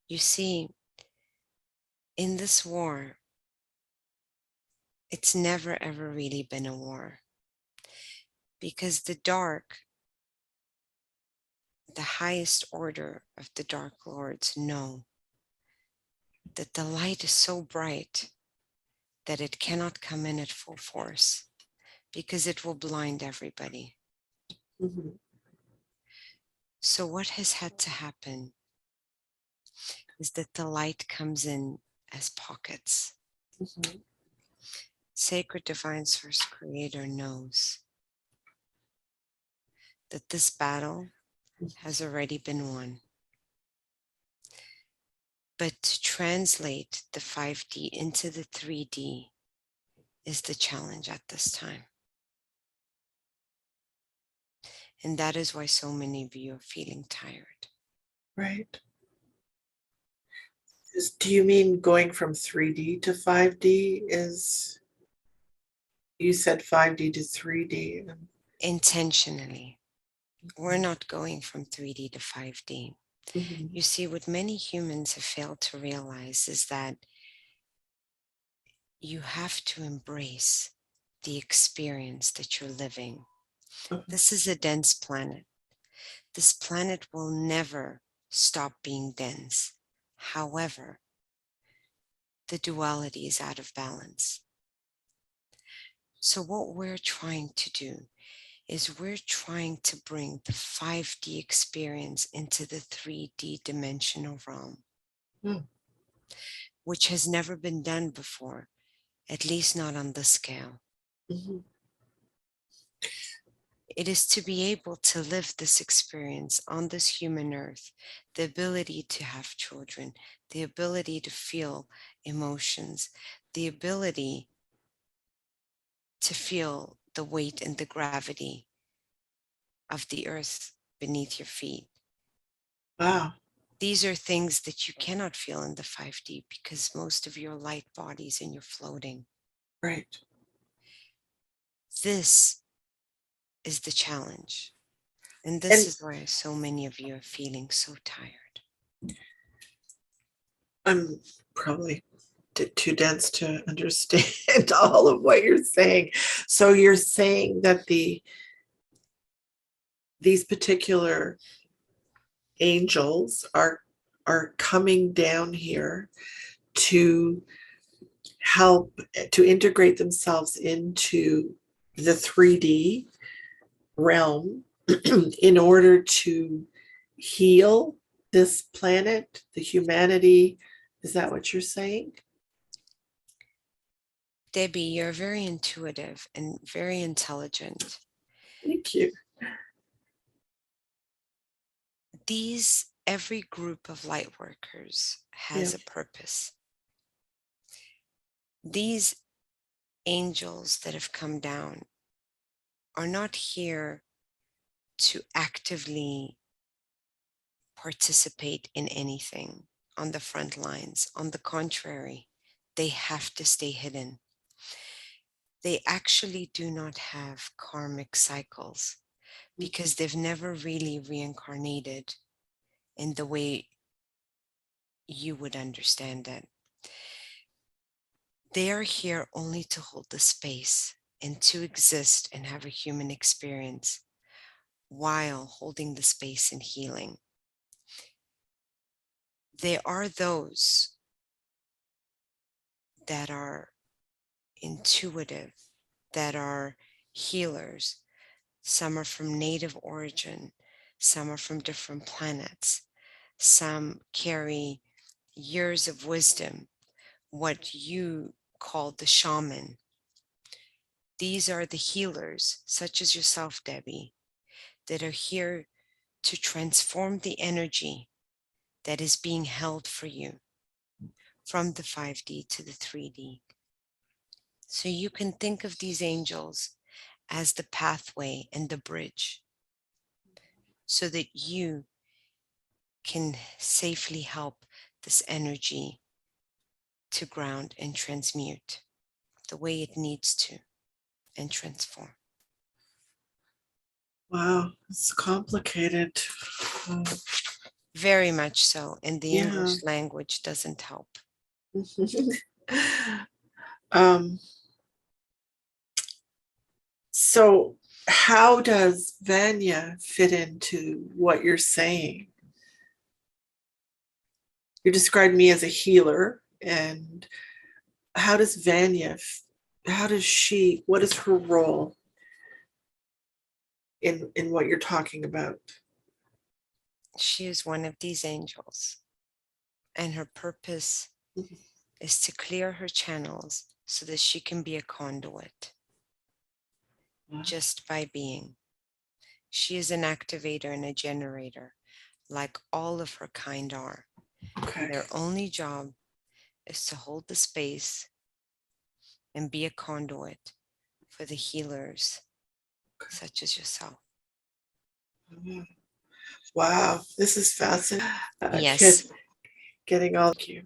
Speaker 2: You see, in this war, it's never ever really been a war, because the dark, the highest order of the Dark Lords, know that the light is so bright that it cannot come in at full force, because it will blind everybody.
Speaker 1: Mhm.
Speaker 2: So what has had to happen is that the light comes in as pockets.
Speaker 1: Mhm.
Speaker 2: Sacred Divine Source Creator knows that this battle has already been won. But to translate the 5D into the 3D is the challenge at this time. And that is why so many of you are feeling tired.
Speaker 1: Right. Do you mean going from 3D to 5D is, you said 5D to 3D?
Speaker 2: Intentionally, we're not going from 3D to 5D.
Speaker 1: Mhm.
Speaker 2: You see, what many humans have failed to realize is that you have to embrace the experience that you're living.
Speaker 1: Mhm.
Speaker 2: This is a dense planet. This planet will never stop being dense. However, the duality is out of balance. So what we're trying to do is we're trying to bring the 5D experience into the 3D dimensional realm,
Speaker 1: Mm.
Speaker 2: which has never been done before, at least not on this scale.
Speaker 1: Mhm.
Speaker 2: It is to be able to live this experience on this human earth, the ability to have children, the ability to feel emotions, the ability to feel the weight and the gravity of the earth beneath your feet.
Speaker 1: Wow.
Speaker 2: These are things that you cannot feel in the 5D because most of your light bodies and you're floating.
Speaker 1: Right.
Speaker 2: This is the challenge. And this
Speaker 1: And
Speaker 2: is why so many of you are feeling so tired.
Speaker 1: I'm probably too dense to understand all of what you're saying. So you're saying that these particular angels are coming down here to help to integrate themselves into the 3D realm in order to heal this planet, the humanity. Is that what you're saying?
Speaker 2: Debbi, you're very intuitive and very intelligent.
Speaker 1: Thank you.
Speaker 2: Every group of light workers
Speaker 1: Yeah.
Speaker 2: has a purpose. These angels that have come down are not here to actively participate in anything on the front lines. On the contrary, they have to stay hidden. They actually do not have karmic cycles because they've never really reincarnated in the way you would understand it. They are here only to hold the space and to exist and have a human experience while holding the space and healing. They are those that are intuitive, that are healers. Some are from native origin, some are from different planets, some carry years of wisdom, what you call the shaman. These are the healers, such as yourself, Debbi, that are here to transform the energy that is being held for you from the 5D to the 3D. So you can think of these angels as the pathway and the bridge so that you can safely help this energy to ground and transmute the way it needs to and transform.
Speaker 1: Wow, it's complicated. Uh,
Speaker 2: Very much so. And the
Speaker 1: yeah.
Speaker 2: English language doesn't help.
Speaker 1: um, so how does Vanya fit into what you're saying? You described me as a healer, and how does Vanya, what is her role in what you're talking about?
Speaker 2: She is one of these angels, and her purpose
Speaker 1: Mhm.
Speaker 2: is to clear her channels so that she can be a conduit just by being. She is an activator and a generator, like all of her kind are. And
Speaker 1: Okay.
Speaker 2: their only job is to hold the space and be a conduit for the healers such as yourself.
Speaker 1: Wow, this is fascinating.
Speaker 2: Yes,
Speaker 1: Getting all you.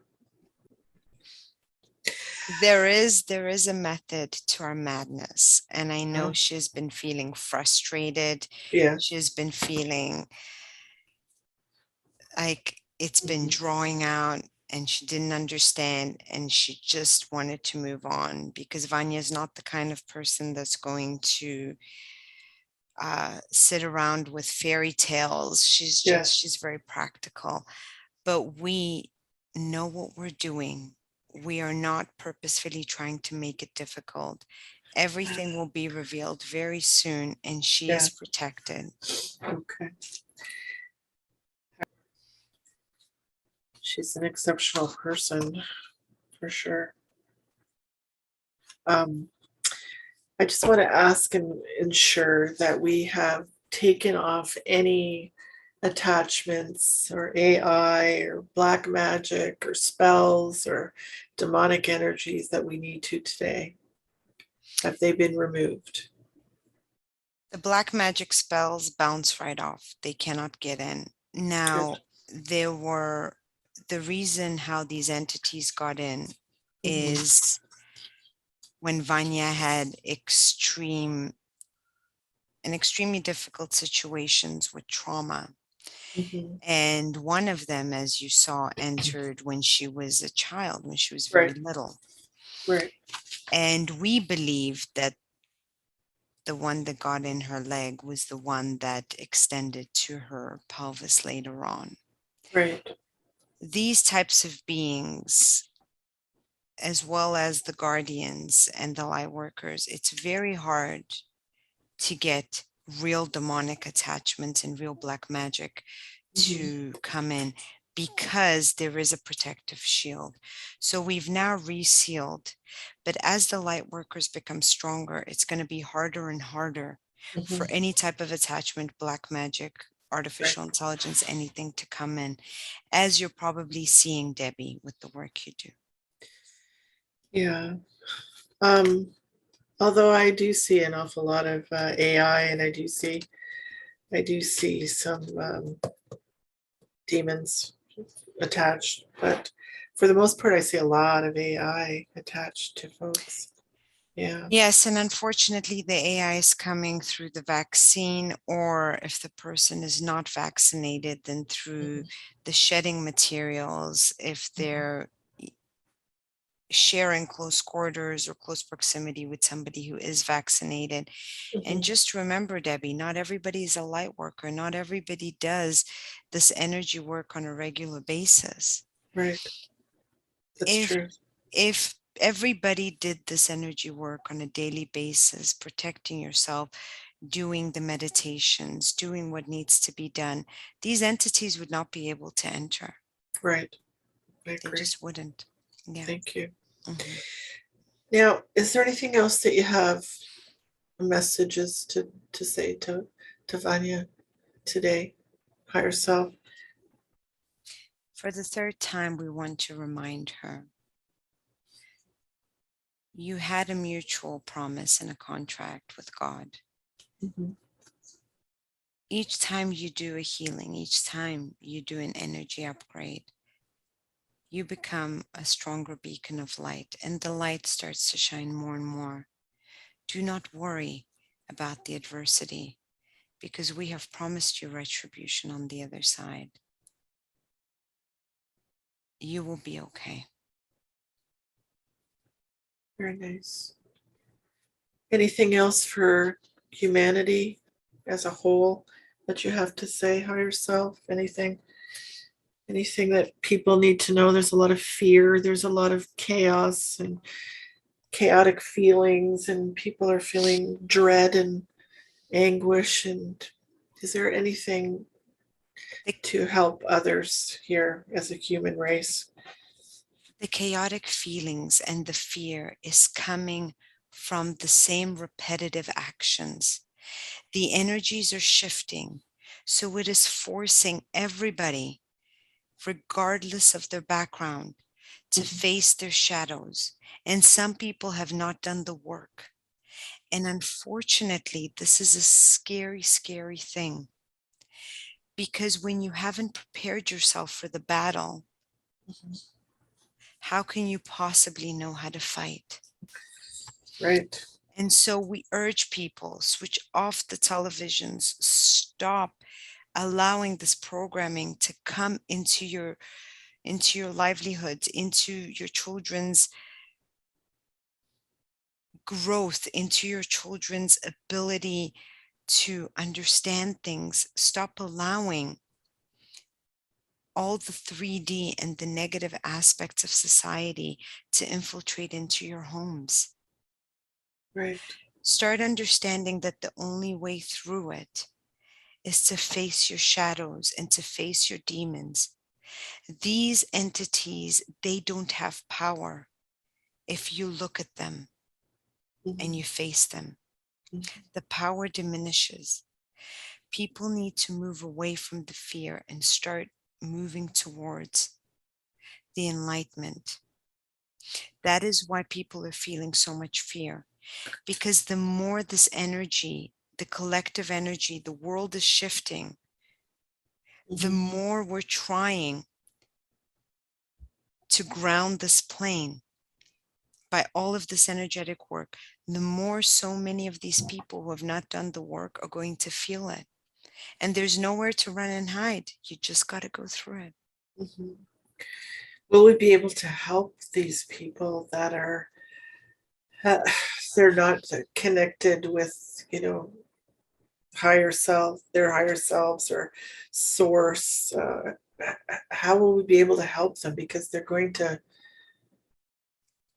Speaker 2: there is a method to our madness, and I know
Speaker 1: Uh,
Speaker 2: she's been feeling frustrated.
Speaker 1: yeah.
Speaker 2: She's been feeling like it's been
Speaker 1: Mhm.
Speaker 2: drawing out, and she didn't understand, and she just wanted to move on because Vanya is not the kind of person that's going to sit around with fairy tales.
Speaker 1: Yeah.
Speaker 2: She's very practical, but we know what we're doing. We are not purposefully trying to make it difficult. Everything will be revealed very soon, and she
Speaker 1: Yeah.
Speaker 2: is protected.
Speaker 1: Okay. She's an exceptional person for sure. Um, I just want to ask and ensure that we have taken off any attachments or AI or black magic or spells or demonic energies that we need to today. Have they been removed?
Speaker 2: The black magic spells bounce right off. They cannot get in.
Speaker 1: Good.
Speaker 2: Now, there were the reason how these entities got in
Speaker 1: Mhm.
Speaker 2: is when Vanya had extremely difficult situations with trauma.
Speaker 1: Mhm.
Speaker 2: And one of them, as you saw, entered when she was a child, when she was very
Speaker 1: Right.
Speaker 2: little.
Speaker 1: Right.
Speaker 2: And we believe that the one that got in her leg was the one that extended to her pelvis later on.
Speaker 1: Right.
Speaker 2: These types of beings, as well as the guardians and the light workers, it's very hard to get real demonic attachments and real black magic
Speaker 1: Mhm.
Speaker 2: to come in because there is a protective shield. So we've now resealed, but as the light workers become stronger, it's going to be harder and harder for
Speaker 1: Mhm.
Speaker 2: any type of attachment, black magic,
Speaker 1: Right.
Speaker 2: artificial intelligence, anything to come in, as you're probably seeing, Debbi, with the work you do.
Speaker 1: Yeah. Um, although I do see an awful lot of AI, and I do see some demons attached, but for the most part, I see a lot of AI attached to folks. Yeah.
Speaker 2: Yes, and unfortunately, the AI is coming through the vaccine, or if the person is not vaccinated, then through
Speaker 1: Mhm.
Speaker 2: the shedding materials, if
Speaker 1: Mhm.
Speaker 2: they're sharing close quarters or close proximity with somebody who is vaccinated. And
Speaker 1: Mhm.
Speaker 2: just remember, Debbi, not everybody is a light worker. Not everybody does this energy work on a regular basis.
Speaker 1: Right. That's
Speaker 2: If
Speaker 1: true.
Speaker 2: if everybody did this energy work on a daily basis, protecting yourself, doing the meditations, doing what needs to be done, these entities would not be able to enter.
Speaker 1: Right. I
Speaker 2: They
Speaker 1: agree.
Speaker 2: just wouldn't. Yeah.
Speaker 1: Thank you.
Speaker 2: Mhm.
Speaker 1: Now, is there anything else that you have messages to say to Vanya today, higher self?
Speaker 2: For the third time, we want to remind her you had a mutual promise and a contract with God.
Speaker 1: Mhm.
Speaker 2: Each time you do a healing, each time you do an energy upgrade, you become a stronger beacon of light, and the light starts to shine more and more. Do not worry about the adversity, because we have promised you retribution on the other side. You will be okay.
Speaker 1: Very nice. Anything else for humanity as a whole that you have to say, higher self? Anything that people need to know? There's a lot of fear, there's a lot of chaos and chaotic feelings, and people are feeling dread and anguish. And is there anything to help others here as a human race?
Speaker 2: The chaotic feelings and the fear is coming from the same repetitive actions. The energies are shifting, so it is forcing everybody, regardless of their background, to face their shadows. And some people have not done the work. And unfortunately, this is a scary, scary thing. Because when you haven't prepared yourself for the battle, how can you possibly know how to fight?
Speaker 1: Right.
Speaker 2: And so we urge people, switch off the televisions, stop allowing this programming to come into your livelihoods, into your children's growth, into your children's ability to understand things. Stop allowing all the 3D and the negative aspects of society to infiltrate into your homes.
Speaker 1: Right.
Speaker 2: Start understanding that the only way through it is to face your shadows and to face your demons. These entities, they don't have power if you look at them and you face them. The power diminishes. People need to move away from the fear and start moving towards the enlightenment. That is why people are feeling so much fear, because the more this energy, the collective energy, the world is shifting, the more we're trying to ground this plane by all of this energetic work, the more so many of these people who have not done the work are going to feel it. And there's nowhere to run and hide. You just got to go through it.
Speaker 1: Will we be able to help these people that are they're not connected with, higher self, their higher selves or source? How will we be able to help them? Because they're going to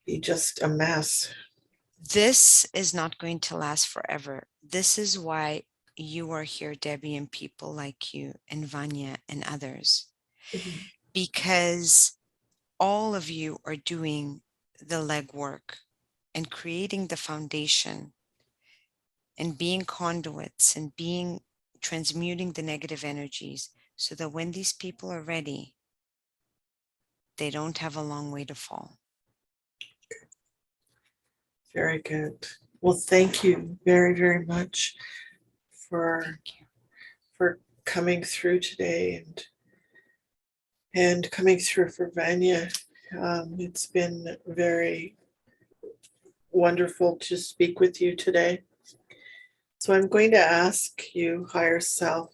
Speaker 1: be just a mess.
Speaker 2: This is not going to last forever. This is why you are here, Debbi, and people like you and Vanya and others, because all of you are doing the legwork and creating the foundation and being conduits and transmuting the negative energies, so that when these people are ready, they don't have a long way to fall.
Speaker 1: Very good. Well, thank you very, very much for coming through today and coming through for Vanya. It's been very wonderful to speak with you today. So I'm going to ask you, higher self,